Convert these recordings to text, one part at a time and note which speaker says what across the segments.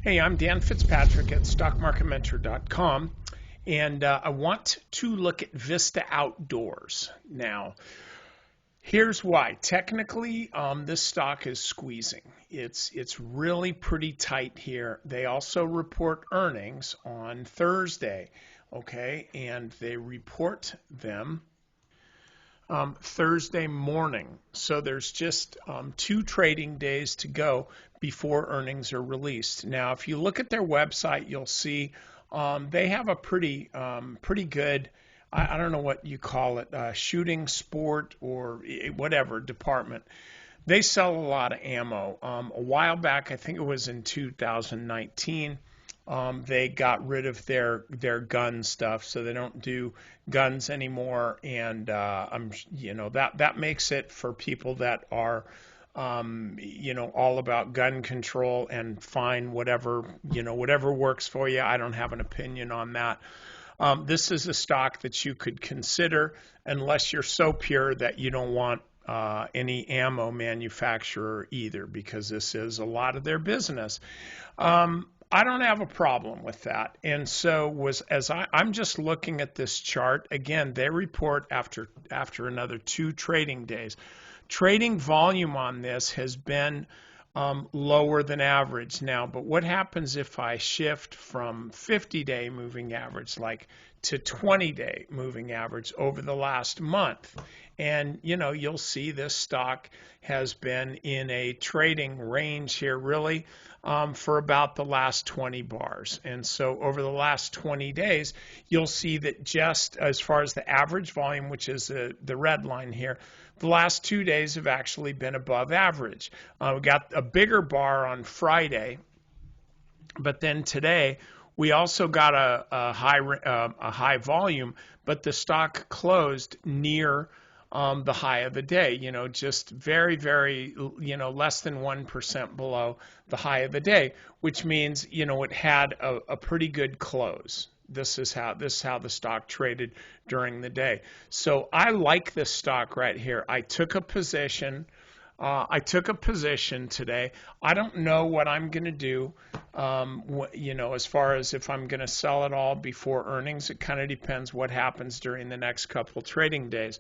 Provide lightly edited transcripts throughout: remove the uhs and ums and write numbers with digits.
Speaker 1: Hey, I'm Dan Fitzpatrick at stockmarketmentor.com, and I want to look at Vista Outdoors. Now, here's why. Technically, this stock is squeezing. It's really pretty tight here. They also report earnings on Thursday, okay, and they report them Thursday morning. So there's just 2 trading days to go before earnings are released. Now, if you look at their website, you'll see they have a pretty good, I don't know what you call it, shooting sport or whatever department. They sell a lot of ammo. A while back, I think it was in 2019, they got rid of their gun stuff, so they don't do guns anymore, and that makes it for people that are all about gun control and fine, whatever works for you. I don't have an opinion on that. This is a stock that you could consider unless you're so pure that you don't want any ammo manufacturer either, because this is a lot of their business. I don't have a problem with that. And so I'm just looking at this chart. Again, they report after another 2 trading days. Trading volume on this has been lower than average now, but what happens if I shift from 50-day moving average to 20-day moving average over the last month? And you'll see this stock has been in a trading range here really for about the last 20 bars. And so over the last 20 days, you'll see that just as far as the average volume, which is the red line here, the last 2 days have actually been above average. We got a bigger bar on Friday, but then today we also got a high volume, but the stock closed near the high of the day, just very, very, less than 1% below the high of the day, which means, it had a pretty good close. This is how the stock traded during the day. So I like this stock right here. I took a position. Today. I don't know what I'm going to do, as far as if I'm going to sell it all before earnings. It kind of depends what happens during the next couple trading days.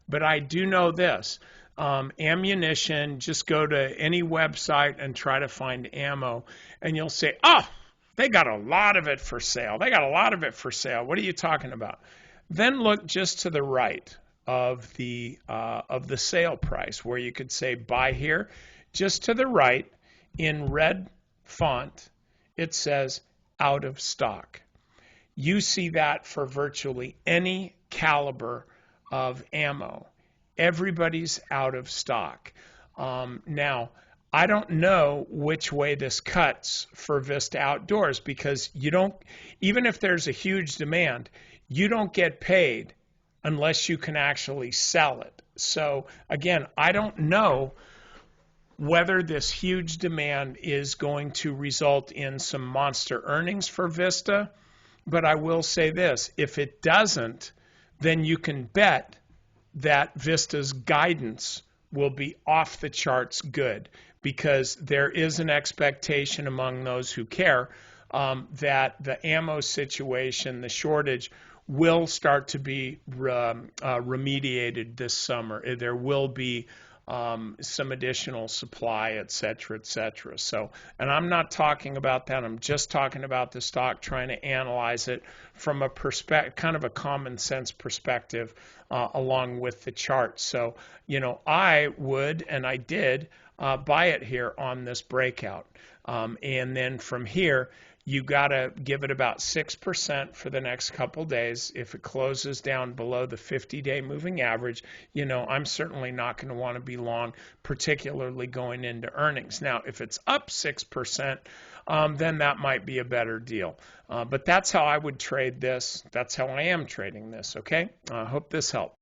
Speaker 1: But I do know this. Ammunition, just go to any website and try to find ammo, and you'll say, oh, they got a lot of it for sale. They got a lot of it for sale. What are you talking about? Then look just to the right of the sale price, where you could say buy here. Just to the right, in red font, it says out of stock. You see that for virtually any caliber of ammo. Everybody's out of stock. Now, I don't know which way this cuts for Vista Outdoors, because even if there's a huge demand, you don't get paid unless you can actually sell it. So again, I don't know whether this huge demand is going to result in some monster earnings for Vista, but I will say this: if it doesn't, then you can bet that Vista's guidance will be off the charts good, because there is an expectation among those who care that the ammo situation, the shortage, will start to be remediated this summer. There will be some additional supply, et cetera, et cetera. So, and I'm not talking about that. I'm just talking about the stock, trying to analyze it from a kind of a common sense perspective, along with the chart. So, I would, and I did, buy it here on this breakout. And then from here, you got to give it about 6% for the next couple days. If it closes down below the 50-day moving average, I'm certainly not going to want to be long, particularly going into earnings. Now, if it's up 6%, then that might be a better deal. But that's how I would trade this. That's how I am trading this, okay? I hope this helped.